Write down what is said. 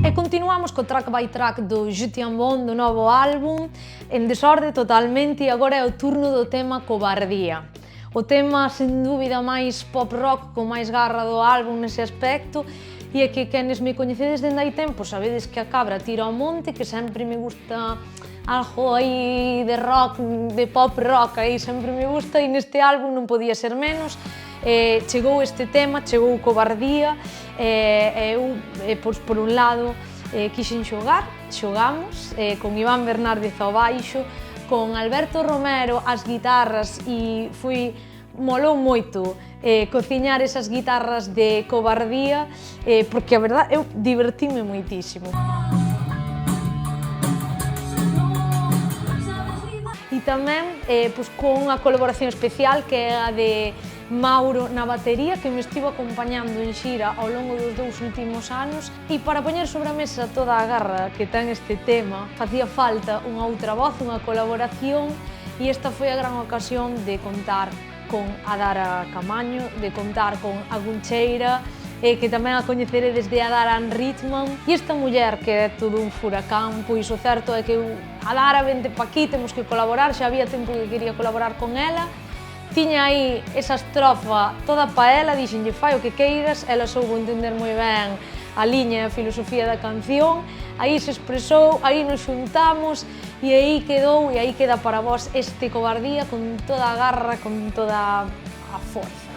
E continuamos co track by track do Je Tiens-Bon, do novo álbum, en desorde totalmente, e agora é o turno do tema Cobardía. O tema, sen dúbida, máis pop rock, con máis garra do álbum nese aspecto, e é que quenes me coñecedes dende hai tempo sabedes que a cabra tira ao monte, que sempre me gusta algo aí de rock, de pop rock, aí sempre me gusta, e neste álbum non podía ser menos. Chegou este tema, chegou Cobardía, e eu, por un lado, quixen xogamos con Iván Bernárdez ao baixo, con Alberto Romero ás guitarras, e molou moito cociñar esas guitarras de Cobardía, porque a verdade eu divertime moitísimo. E tamén con unha colaboración especial que é a de Mauro na batería, que me estivo acompañando en xira ao longo dos 2 últimos anos, e para poñer sobre a mesa toda a garra que ten este tema facía falta unha outra voz, unha colaboración, e esta foi a gran ocasión de contar con Adara Camaño, de contar con a Guncheira, que tamén a coñeceredes de Adara Ritman, e esta muller que é todo un furacán, pois o certo é que Adara vente pa aquí, temos que colaborar, xa había tempo que quería colaborar con ela, tiña aí esa estrofa toda pa ela, dixenlle fai o que queiras, ela soubo entender moi ben a liña e a filosofía da canción, aí se expresou, aí nos xuntamos, e aí quedou, e aí queda para vos este Cobardía con toda a garra, con toda a forza.